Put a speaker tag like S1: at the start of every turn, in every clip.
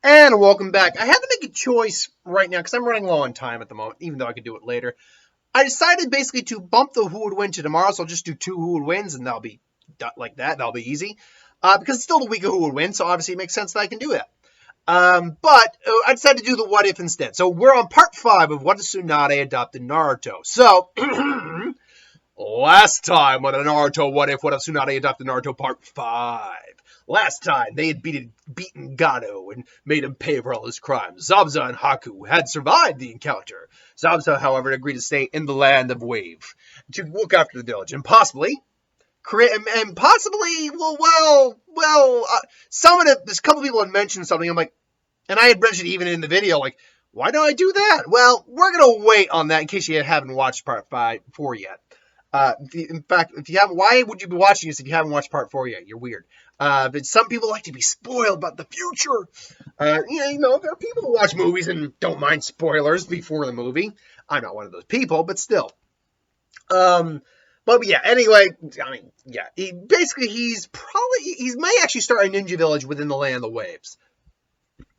S1: And welcome back. I had to make a choice right now because I'm running low on time at the moment, even though I could do it later. I decided basically to bump the who would win to tomorrow, so I'll just do 2 who would wins, and that'll be like that. That'll be easy. Because it's still the week of who would win, so obviously it makes sense that I can do that. But I decided to do the what if instead. So we're on part 5 of what if Tsunade adopted Naruto. So, last time on a Naruto what if Tsunade adopted Naruto part 5. Last time, they had beaten Gado and made him pay for all his crimes. Zabuza and Haku had survived the encounter. Zabuza, however, agreed to stay in the land of Wave to look after the village and possibly create, there's a couple people had mentioned something. I'm like, and I had mentioned even in the video, like, why don't I do that? Well, we're going to wait on that in case you haven't watched part 4 yet. In fact, if you haven't, why would you be watching this if you haven't watched part 4 yet? You're weird. But some people like to be spoiled about the future. There are people who watch movies and don't mind spoilers before the movie. I'm not one of those people, but still. But yeah, anyway, he may actually start a ninja village within the land of the waves.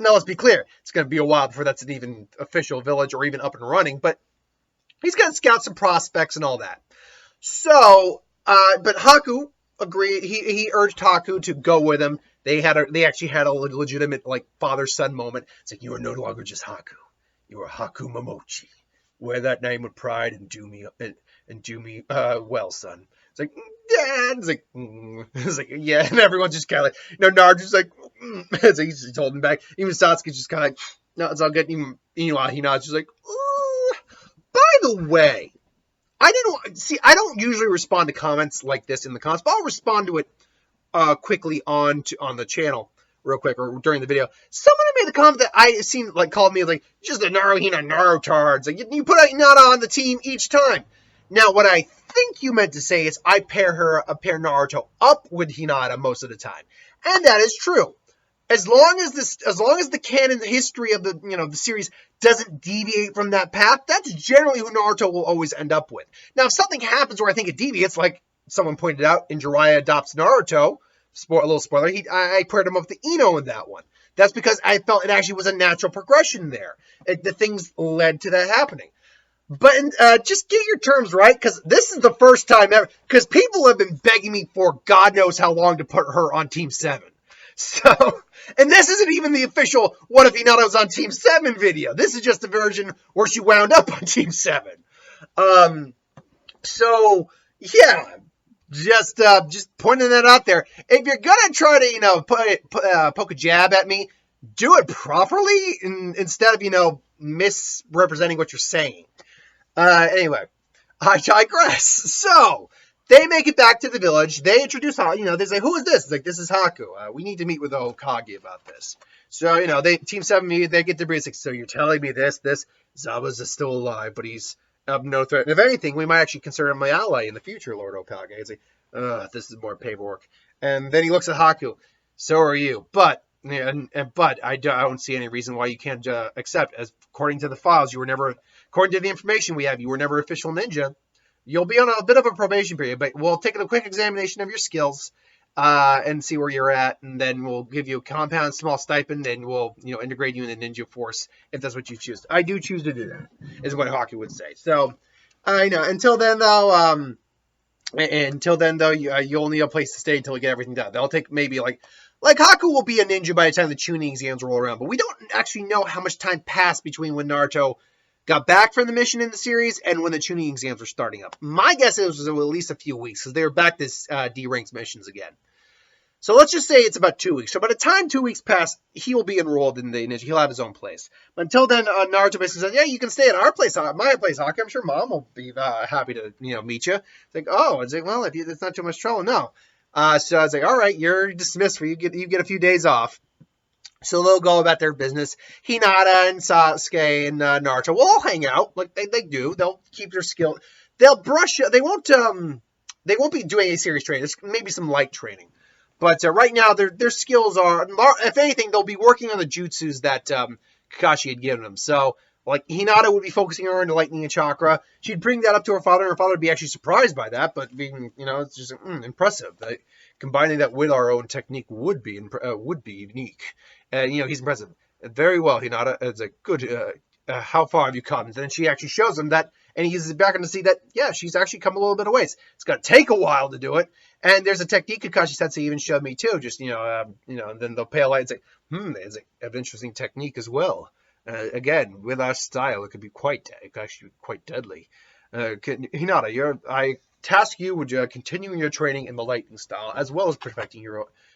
S1: Now, let's be clear. It's going to be a while before that's an even official village or even up and running, but he's going to scout some prospects and all that. So, but Haku agreed. He urged Haku to go with him. They actually had a legitimate father-son moment. It's like, you are no longer just Haku. You are Haku Momochi. Wear that name with pride and do me well, son. It's like, Dad. It's like, yeah, and everyone's just kind of like, Naruto's like, it's like he's holding back. Even Sasuke's just kind of like, no, it's all good. Even Hinata's just like, ooh. By the way, I don't usually respond to comments like this in the comments, but I'll respond to it quickly on the channel real quick or during the video. Someone made the comment that I seen called me just a Naruto-tards. Like, you put Hinata on the team each time. Now, what I think you meant to say is I pair Naruto up with Hinata most of the time, and that is true. As long as the canon history of the series doesn't deviate from that path, that's generally who Naruto will always end up with. Now, if something happens where I think it deviates, like someone pointed out, and Jiraiya adopts Naruto, a little spoiler, I paired him up with Ino in that one. That's because I felt it actually was a natural progression there. The things led to that happening. But just get your terms right, because this is the first time ever, because people have been begging me for God knows how long to put her on Team 7. So, and this isn't even the official what if Hinata was on Team 7 video. This is just the version where she wound up on Team 7. So, yeah, just pointing that out there. If you're going to try to, poke a jab at me, do it properly instead of, misrepresenting what you're saying. Anyway, I digress. So, they make it back to the village. They introduce Haku. They say, who is this? It's like, this is Haku. We need to meet with the Hokage about this. So, Team 7 meet. They get the brief. Like, so you're telling me this. Zabuza is still alive, but he's of no threat. And if anything, we might actually consider him my ally in the future, Lord Hokage. It's like, this is more paperwork. And then he looks at Haku. So are you. But I don't see any reason why you can't accept. As according to the files, according to the information we have, you were never official ninja. You'll be on a bit of a probation period, but we'll take a quick examination of your skills and see where you're at, and then we'll give you a compound small stipend, and we'll integrate you in the ninja force if that's what you choose. I do choose to do that, is what Haku would say. So I know. Until then, though, you only have a place to stay until we get everything done. They'll take maybe like Haku will be a ninja by the time the Chunin exams roll around, but we don't actually know how much time passed between when Naruto got back from the mission in the series and when the Chunin exams were starting up. My guess is it was at least a few weeks because they were back this D-ranked missions again. So let's just say it's about 2 weeks. So by the time 2 weeks pass, he will be enrolled in the ninja. He'll have his own place. But until then, Naruto basically says, yeah, you can stay at our place, my place, Haku. I'm sure Mom will be happy to meet you. It's like, oh, it's like, well, if it's not too much trouble, no. So I was like, all right, you're dismissed. You get a few days off. So they'll go about their business. Hinata and Sasuke and Naruto will all hang out like they do. They'll keep their skill. They'll brush. They won't be doing any serious training. There's maybe some light training, but right now their skills are. If anything, they'll be working on the jutsus that Kakashi had given them. So like Hinata would be focusing on the lightning and chakra. She'd bring that up to her father, and her father would be actually surprised by that. But being it's just impressive. Combining that with our own technique would be unique. He's impressive. Very well, Hinata. It's a good. How far have you come? And then she actually shows him that, and he uses it back to see that, yeah, she's actually come a little bit of ways. It's going to take a while to do it. And there's a technique Kakashi Sensei even showed me too. Just and then they'll pale light and say, it's an interesting technique as well. Again, with our style, it could actually be quite deadly. Hinata, I task you with continuing your training in the lightning style, as well as perfecting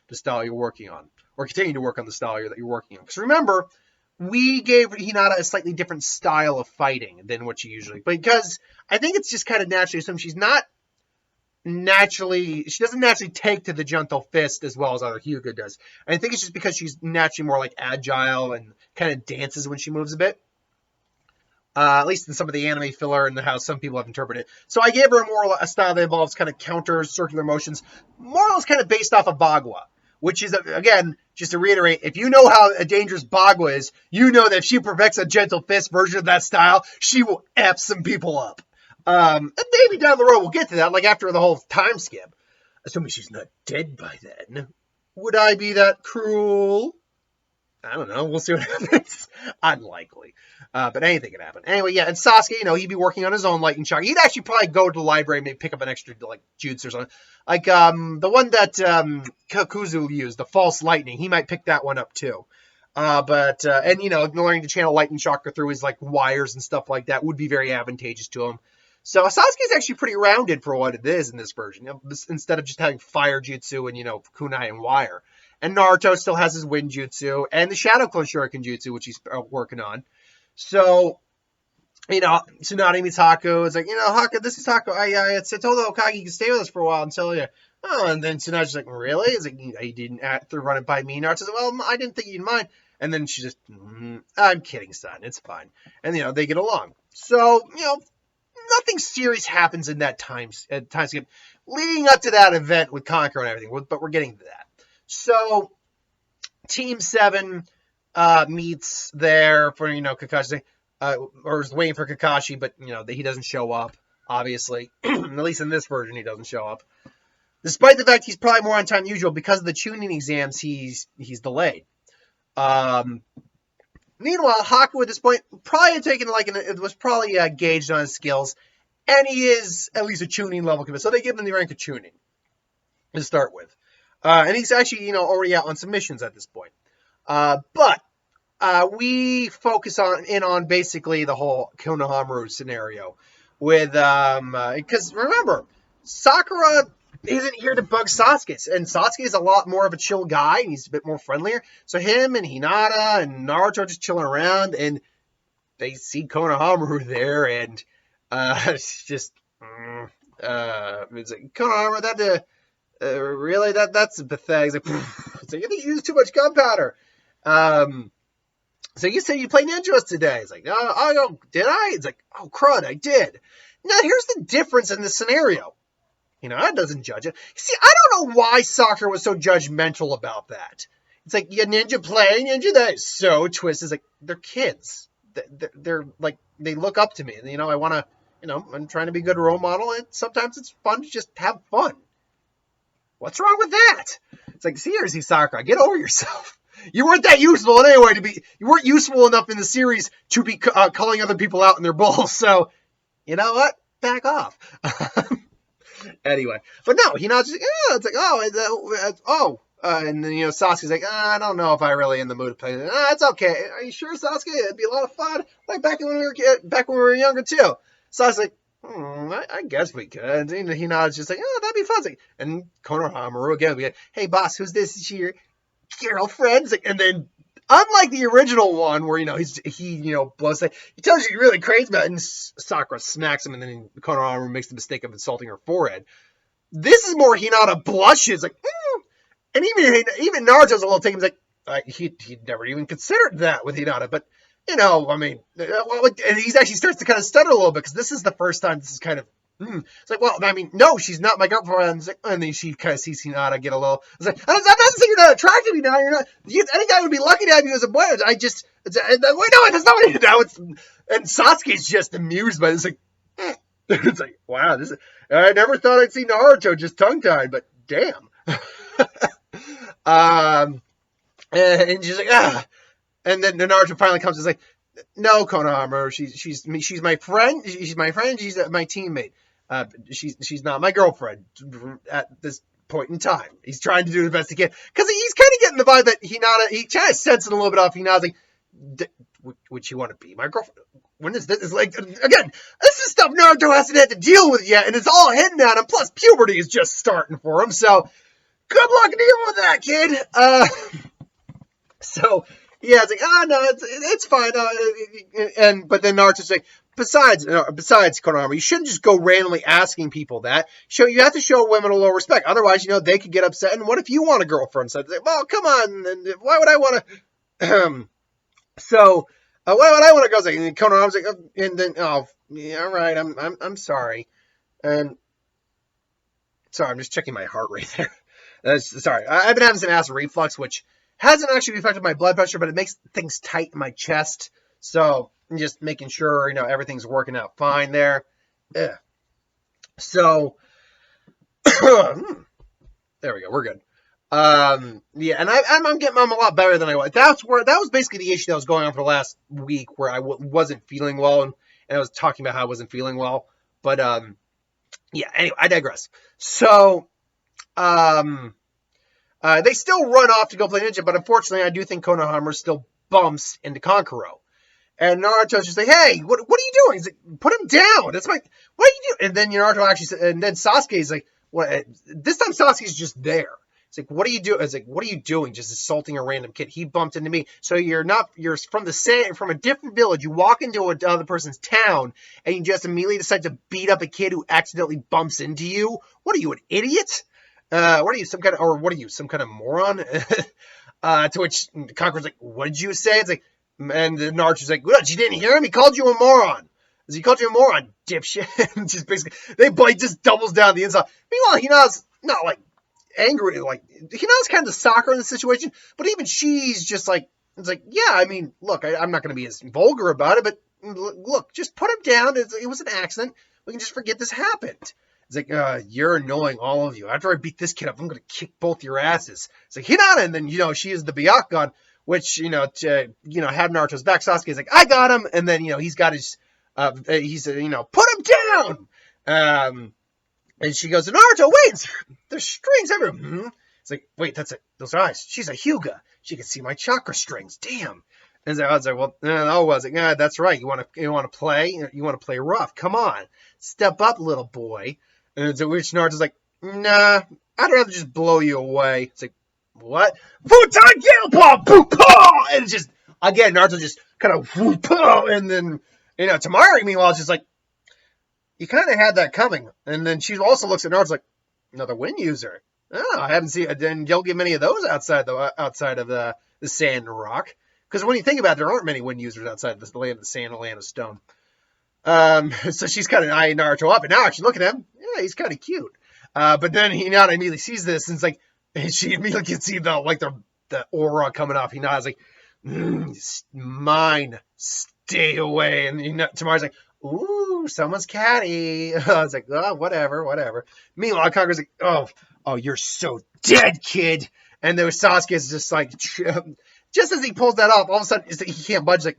S1: the style you're working on, or continuing to work on the style that you're working on. Because remember, we gave Hinata a slightly different style of fighting than what she usually, because I think it's just kind of naturally assumed she doesn't naturally take to the gentle fist as well as other Hyuga does. And I think it's just because she's naturally more like agile and kind of dances when she moves a bit. At least in some of the anime filler and how some people have interpreted it. So I gave her a style that involves kind of counter circular motions, more or less kind of based off of Bagua, which is, again, just to reiterate, if you know how a dangerous Bagua is, you know that if she perfects a gentle fist version of that style, she will F some people up. And maybe down the road we'll get to that, like after the whole time skip. Assuming she's not dead by then. Would I be that cruel? I don't know. We'll see what happens. Unlikely. But anything can happen. Anyway, yeah, and Sasuke, he'd be working on his own lightning chakra. He'd actually probably go to the library and maybe pick up an extra, jutsu or something. Like, the one that, Kakuzu used, the false lightning, he might pick that one up too. Learning to channel lightning chakra through his, wires and stuff like that would be very advantageous to him. So Sasuke's actually pretty rounded for what it is in this version, instead of just having fire jutsu and, kunai and wire. And Naruto still has his wind jutsu and the shadow clone shuriken jutsu, which he's working on. So, Tsunade meets Haku. It's like, Haku, this is Haku. I told the Hokage you can stay with us for a while until you. Oh, and then Tsunade's like, really? It's like, you didn't run it by me. Naruto's like, well, I didn't think you'd mind. And then she just, I'm kidding, son. It's fine. And, they get along. So, nothing serious happens in that time skip leading up to that event with Kankuro and everything, but we're getting to that. So, Team 7 meets there for, Kakashi, or is waiting for Kakashi, but, he doesn't show up, obviously. At least in this version, he doesn't show up. Despite the fact he's probably more on time than usual, because of the Chunin exams, he's delayed. Meanwhile, Haku at this point probably had taken it was probably gauged on his skills, and he is at least a Chunin level commit. So they give him the rank of Chunin to start with, and he's actually already out on some missions at this point. But we focus on basically the whole Konohamaru scenario with because remember, Sakura isn't here to bug Sasuke, and Sasuke is a lot more of a chill guy, and he's a bit more friendlier. So him and Hinata and Naruto are just chilling around, and they see Konohamaru there, and it's just it's like, Konohamaru, really that's pathetic. It's like, you use too much gunpowder. So you said you play ninjas today. It's like, oh, did I? It's like, oh, crud, I did. Now here's the difference in the scenario. That doesn't judge it. See, I don't know why Sakura was so judgmental about that. It's like, you ninja play, ninja that is so twisted. It's like, they're kids. They're like, they look up to me. And, I want to, I'm trying to be a good role model. And sometimes it's fun to just have fun. What's wrong with that? It's like, seriously, Sakura, get over yourself. You weren't that useful anyway you weren't useful enough in the series to be calling other people out in their bulls. So, you know what? Back off. Anyway, but no, Hinata's like, it's like, and then, Sasuke's like, I don't know if I really in the mood to play it. It's okay. Are you sure, Sasuke? It'd be a lot of fun. Like back when we were younger too. Sasuke's like, I guess we could. And Hinata's just like, that'd be fun. Like, and Konohamaru again would be like, hey boss, who's this? Is your girlfriend? Like, and then, unlike the original one where, he blows, he tells you he really crazy about it, and Sakura smacks him, and then Konohamaru makes the mistake of insulting her forehead. This is more Hinata blushes, like, and even Naruto's a little taken, like, he'd never even considered that with Hinata, but, and he actually starts to kind of stutter a little bit, because this is the first time this is kind of, It's like, well, no, she's not my girlfriend. And then she kind of sees Hinata get a little. It's like, I'm not saying you're not attracted to me now. You're not. Any guy would be lucky to have you as a boy. Wait, no, that's not what you know. And Sasuke's just amused by this. It's like, wow, I never thought I'd see Naruto just tongue-tied, but damn. And she's like, And then Naruto finally comes and is like, no, Konohamaru, she's my friend. She's my friend. She's my teammate. She's not my girlfriend at this point in time. He's trying to do the best he can because he's kind of getting the vibe that he kind of sensing a little bit off Hinata's like, would she want to be my girlfriend? When is this? It's like, again, this is stuff Naruto hasn't had to deal with yet, and it's all hidden at him. Plus, puberty is just starting for him. So, good luck dealing with that, kid. So. Yeah, it's like, no, it's fine. But then Naruto's like, besides, Konohamaru, you shouldn't just go randomly asking people that. You have to show women a little respect. Otherwise, they could get upset. And what if you want a girlfriend? So it's like, well, come on. Why would I want to? Why would I want to go? Like, and Konohamaru's like, and then, oh, yeah, all right, I'm sorry. And sorry, I'm just checking my heart rate there. Sorry, I've been having some acid reflux, which hasn't actually affected my blood pressure, but it makes things tight in my chest. So I'm just making sure, everything's working out fine there. Yeah. So there we go. We're good. Yeah, and I'm a lot better than I was. That was basically the issue that was going on for the last week, where I wasn't feeling well, and I was talking about how I wasn't feeling well. But yeah. Anyway, I digress. So they still run off to go play ninja, but unfortunately, I do think Konohamaru still bumps into Kankuro. And Naruto's just like, hey, what are you doing? He's like, put him down. That's what are you doing? And then Naruto actually said, and then Sasuke's like, what? This time Sasuke's just there. It's like, what are you doing? It's like, what are you doing? Just assaulting a random kid. He bumped into me. So you're from a different village. You walk into another person's town and you just immediately decide to beat up a kid who accidentally bumps into you. What are you, an idiot? What are you, some kind of moron? To which Conqueror's like, what did you say? It's like, and then Naruto's like, what, you didn't hear him? He called you a moron. He called you a moron, dipshit. Just basically, he just doubles down the insult. Meanwhile, Hinata's not like angry, like, Hinata's kind of the soccer in the situation, but even she's just like, it's like, yeah, I mean, look, I'm not going to be as vulgar about it, but look, just put him down. It was an accident. We can just forget this happened. It's like, you're annoying, all of you. After I beat this kid up, I'm going to kick both your asses. It's like, Hinata, and then, she is the Byakugan, which, have Naruto's back. Sasuke's like, I got him. And then, he's got his, put him down. And she goes, Naruto, wait, there's strings everywhere. It's like, wait, those are eyes. She's a Hyuga. She can see my chakra strings. Damn. And I was like, well, no, I was like, that's right. You want to play? You want to play rough? Come on, step up, little boy. And so which Naruto's like, nah, I'd rather just blow you away. It's like, what? Futon Gyalpa! And it's just, again, Naruto just kind of, and then, Tamari, meanwhile, is just like, you kind of had that coming. And then she also looks at Naruto like, another wind user. Oh, I haven't seen, then you don't get many of those outside of the sand and rock. Because when you think about it, there aren't many wind users outside of the land of the sand and land of stone. So she's kind of eyeing Naruto up, and now actually look at him. Yeah, he's kind of cute. But then Hinata immediately sees this, and it's like, and she immediately can see the aura coming off. Hinata's like, mine, stay away. And Tamari's like, ooh, someone's catty. I was like, oh, whatever. Meanwhile, Conqueror's like, oh, you're so dead, kid. And then Sasuke's just like, just as he pulls that off, all of a sudden he can't budge. Like,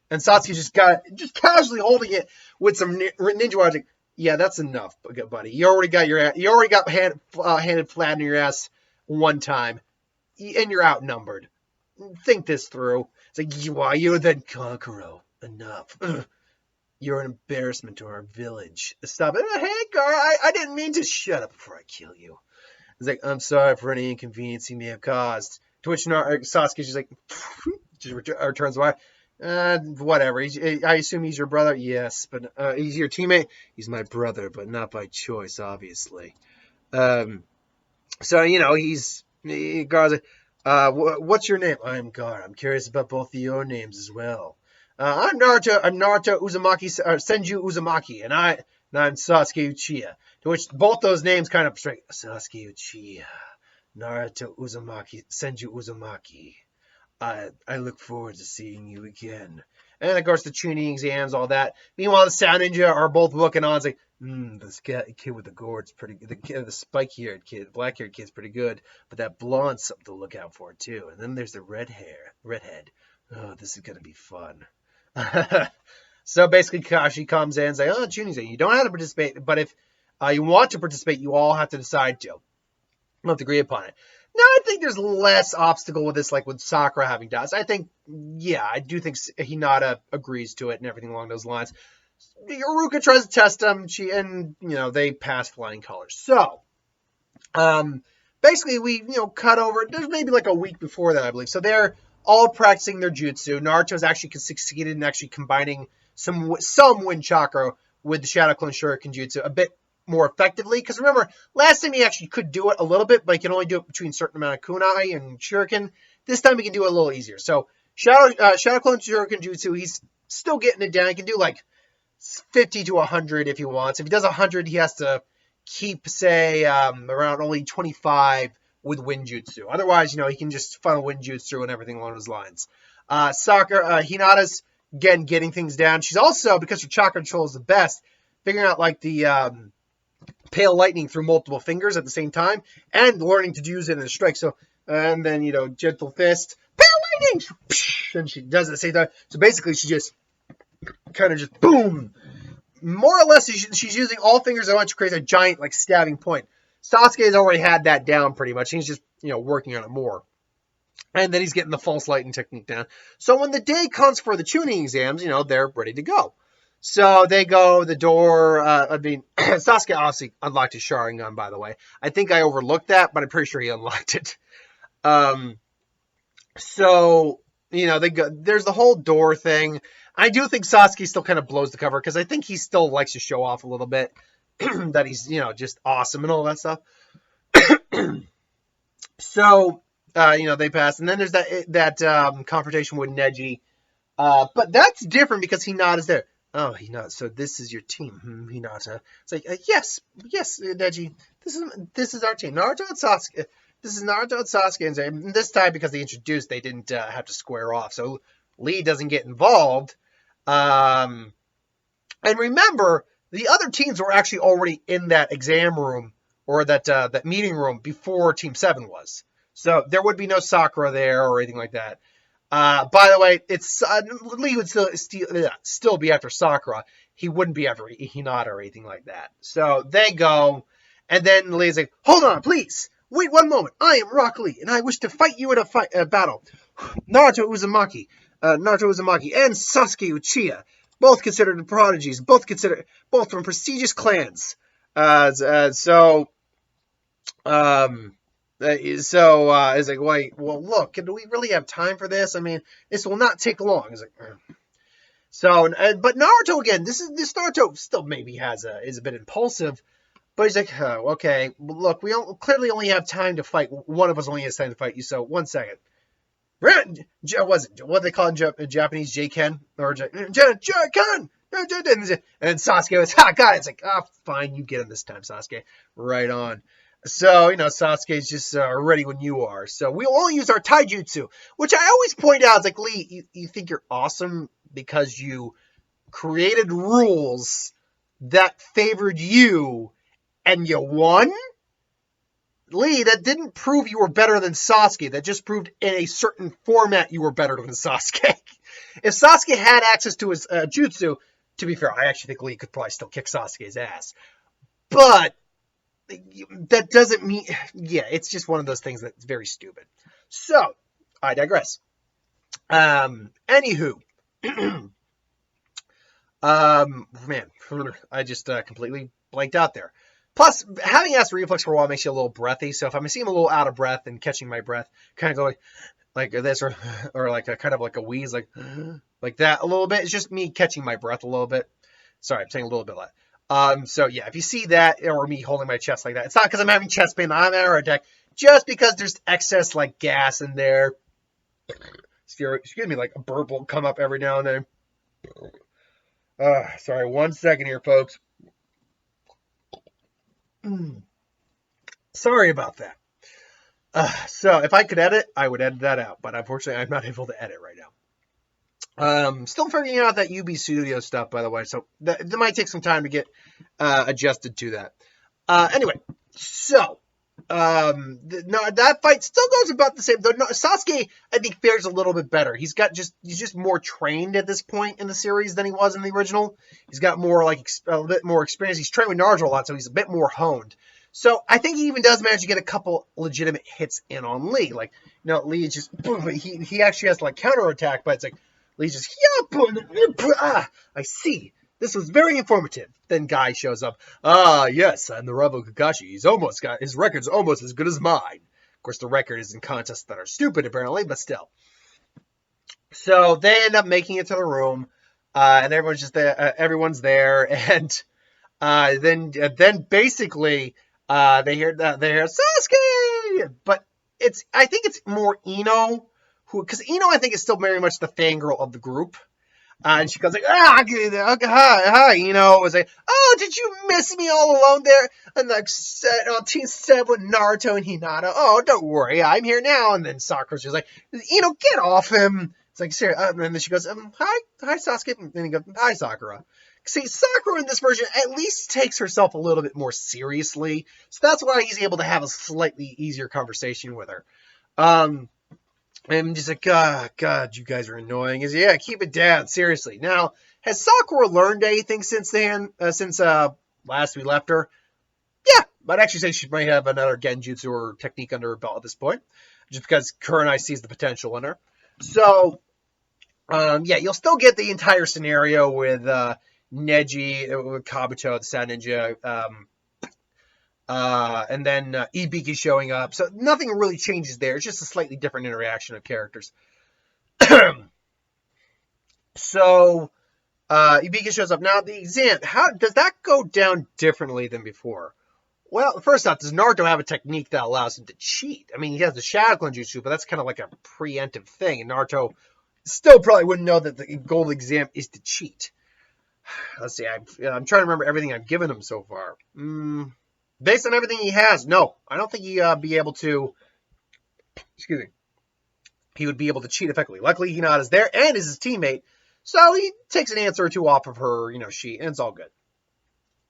S1: and Sasuke's just casually holding it with some ninja wires. Like, yeah, that's enough, buddy. You already got handed flat in your ass one time, and you're outnumbered. Think this through. It's like, why you then, Kankuro? Enough. You're an embarrassment to our village. Stop it. Hey, Gar, I didn't mean to. Shut up before I kill you. It's like, I'm sorry for any inconvenience you may have caused. To which Sasuke's just like, just returns the wire. Whatever. I assume he's your brother. Yes, but he's your teammate. He's my brother, but not by choice, obviously. So Gar's like, what's your name? I'm Gar. I'm curious about both of your names as well. I'm Naruto Uzumaki, Senju Uzumaki, and I'm Sasuke Uchiha. To which both those names kind of straight. Sasuke Uchiha, Naruto Uzumaki, Senju Uzumaki. I look forward to seeing you again. And of course the Chunin exams, all that. Meanwhile, the Sound Ninja are both looking on. It's like, this kid with the gourd's pretty good. The spiky-haired kid, black-haired kid's pretty good. But that blonde's something to look out for too. And then there's the redhead. Oh, this is going to be fun. So basically, Kakashi comes in and says, oh, Chunin's you don't have to participate, but if you want to participate, you all have to decide to. We'll have to agree upon it. Now, I think there's less obstacle with this, like with Sakura having doubts. I think, yeah, I do think Hinata agrees to it and everything along those lines. Iruka tries to test them, they pass flying colors. So, basically, we, cut over. There's maybe like a week before that, I believe. So they're all practicing their jutsu. Naruto's actually succeeded in actually combining some wind chakra with the Shadow Clone Shuriken jutsu a bit more effectively. Because remember, last time he actually could do it a little bit, but he can only do it between a certain amount of kunai and shuriken. This time he can do it a little easier. So Shadow Clone Shuriken jutsu, he's still getting it down. He can do like 50 to 100 if he wants. If he does 100, he has to keep, say, around only 25 with Winjutsu. Otherwise, he can just funnel Winjutsu and everything along those lines. Hinata's, again, getting things down. She's also, because her chakra control is the best, figuring out, like, the pale lightning through multiple fingers at the same time, and learning to use it in a strike. So, and then, gentle fist, pale lightning! And she does it at the same time. So basically, she just kind of just boom. More or less, she's using all fingers at once to create a giant, like, stabbing point. Sasuke has already had that down pretty much. He's just, working on it more. And then he's getting the false lightning technique down. So when the day comes for the Chunin exams, they're ready to go. So they go, the door, Sasuke obviously unlocked his Sharingan, by the way. I think I overlooked that, but I'm pretty sure he unlocked it. So, they go, there's the whole door thing. I do think Sasuke still kind of blows the cover, because I think he still likes to show off a little bit that he's, just awesome and all that stuff. So, they pass. And then there's that confrontation with Neji. But that's different because Hinata's there. Oh, Hinata, so this is your team, Hinata. It's like, yes, Neji, this is our team. Naruto and Sasuke. This is Naruto and Sasuke. And this time, because they introduced, they didn't have to square off. So Lee doesn't get involved. And remember, the other teams were actually already in that exam room or that meeting room before Team 7 was. So there would be no Sakura there or anything like that. By the way, it's Lee would still be after Sakura. He wouldn't be after Hinata or anything like that. So they go, and then Lee's like, hold on, please. Wait one moment. I am Rock Lee, and I wish to fight you in a battle. Naruto Uzumaki, and Sasuke Uchiha, both considered prodigies, both from prestigious clans. So it's like, wait, well, look, do we really have time for this? I mean, this will not take long. It's like, so, but Naruto again, this Naruto still maybe is a bit impulsive, but he's like, oh, okay, look, we clearly only have time to fight. One of us only has time to fight you. So 1 second. What they call in Japanese, J-Ken or J-Ken. And Sasuke goes, got it. It's like, fine, you get him this time, Sasuke. Right on. So, Sasuke's just ready when you are. So we'll only use our taijutsu, which I always point out. It's like, Lee, you think you're awesome because you created rules that favored you and you won? Lee, that didn't prove you were better than Sasuke. That just proved in a certain format you were better than Sasuke. If Sasuke had access to his jutsu, to be fair, I actually think Lee could probably still kick Sasuke's ass. But that doesn't mean, it's just one of those things that's very stupid. So, I digress. Anywho, man, I just completely blanked out there. Plus, having acid reflux for a while makes you a little breathy. So if I'm seeing a little out of breath and catching my breath, kind of go like this, or like a kind of like a wheeze, like that a little bit. It's just me catching my breath a little bit. Sorry, I'm saying a little bit loud. So yeah, if you see that or me holding my chest like that, it's not because I'm having chest pain. I'm having a heart attack, just because there's excess like gas in there. Excuse me, like a burp will come up every now and then. Sorry, 1 second here, folks. Sorry about that. So if I could edit, I would edit that out, but unfortunately I'm not able to edit right now. Still figuring out that UB Studio stuff, by the way, so that might take some time to get adjusted to that. Anyway, so No, that fight still goes about the same. Though no, Sasuke, I think, fares a little bit better. He's just more trained at this point in the series than he was in the original. He's got more like a bit more experience. He's trained with Naruto a lot, so he's a bit more honed. So I think he even does manage to get a couple legitimate hits in on Lee. Like, Lee is just boom, he actually has to like counterattack, but it's like Lee's just I see. This was very informative. Then Guy shows up. Ah, yes, I'm the rival Kakashi. His record's almost as good as mine. Of course, the record is in contests that are stupid, apparently, but still. So they end up making it to the room, and everyone's just there. Everyone's there, and then basically they hear Sasuke, but I think it's more Ino because Ino I think is still very much the fangirl of the group. And she goes like, hi, it was like, oh, did you miss me all alone there? And like, Team 7 with Naruto and Hinata. Oh, don't worry, I'm here now. And then Sakura's just like, get off him. It's like, seriously. And then she goes, hi, Sasuke. And then he goes, hi, Sakura. See, Sakura in this version at least takes herself a little bit more seriously. So that's why he's able to have a slightly easier conversation with her. And I'm just like, God, you guys are annoying. He's like, yeah, keep it down, seriously. Now, has Sakura learned anything since last we left her? Yeah, I'd actually say she might have another genjutsu or technique under her belt at this point, just because Kurenai sees the potential in her. So, you'll still get the entire scenario with Neji, with Kabuto, the Sad Ninja, and then Ibiki showing up. So nothing really changes there. It's just a slightly different interaction of characters. So Ibiki shows up. Now, the exam, how does that go down differently than before? Well, first off, does Naruto have a technique that allows him to cheat? I mean, he has the Shadow Jutsu, but that's kind of like a preemptive thing. And Naruto still probably wouldn't know that the goal of the exam is to cheat. Let's see. I'm trying to remember everything I've given him so far. Based on everything he has, no. I don't think he'd be able to... Excuse me. He would be able to cheat effectively. Luckily, Hinata's there and is his teammate. So he takes an answer or two off of her, sheet, and it's all good.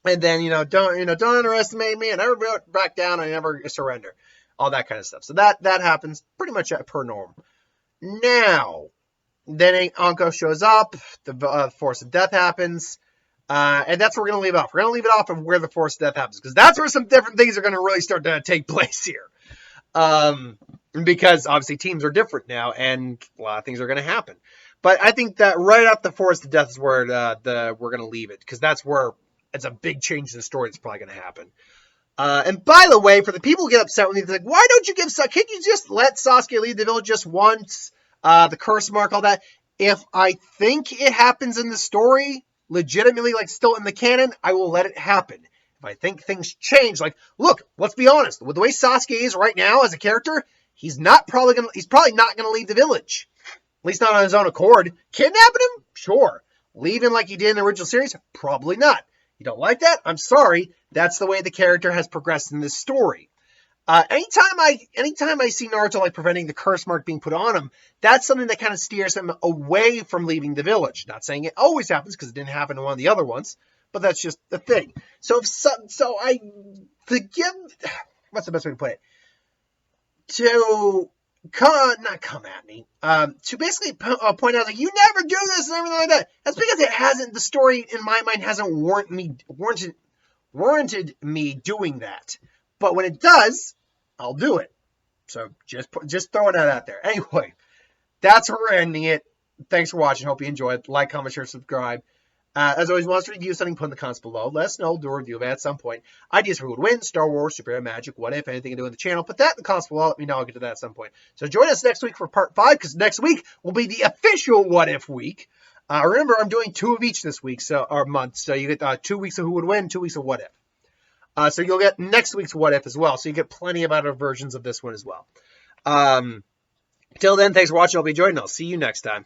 S1: And then, don't underestimate me. I never back down. I never surrender. All that kind of stuff. So that happens pretty much per norm. Now, then Anko shows up. The Force of Death happens. And that's where we're going to leave it off. We're going to leave it off of where the Force of Death happens. Because that's where some different things are going to really start to take place here. Because obviously teams are different now. And a lot of things are going to happen. But I think that right up the Force of Death is where we're going to leave it. Because that's where it's a big change in the story that's probably going to happen. And by the way, for the people who get upset with me, they're like, why don't you give Sasuke? Can't you just let Sasuke leave the village just once? The curse mark, all that. If I think it happens in the story... legitimately, like still in the canon, I will let it happen. If I think things change, like, look, let's be honest, with the way Sasuke is right now as a character, he's probably not gonna leave the village. At least not on his own accord. Kidnapping him? Sure. Leave him like he did in the original series? Probably not. You don't like that? I'm sorry. That's the way the character has progressed in this story. Anytime I see Naruto like preventing the curse mark being put on him, that's something that kind of steers him away from leaving the village. Not saying it always happens because it didn't happen in one of the other ones, but that's just the thing. So what's the best way to put it? To not come at me. To basically point out like you never do this and everything like that. That's because it hasn't. The story in my mind hasn't warranted me doing that. But when it does, I'll do it. So just throwing that out there. Anyway, that's where we're ending it. Thanks for watching. Hope you enjoyed. Like, comment, share, subscribe. As always, want us to review something, put in the comments below. Let us know. Do a review of it at some point. Ideas for who would win, Star Wars, superhero magic, what if, anything to do with the channel. Put that in the comments below. Let me know. I'll get to that at some point. So join us next week for part 5, because next week will be the official what if week. Remember, I'm doing 2 of each this week, or month. So you get 2 weeks of who would win, 2 weeks of what if. So you'll get next week's what if as well. So you get plenty of other versions of this one as well. Till then, thanks for watching. I'll be enjoying. I'll see you next time.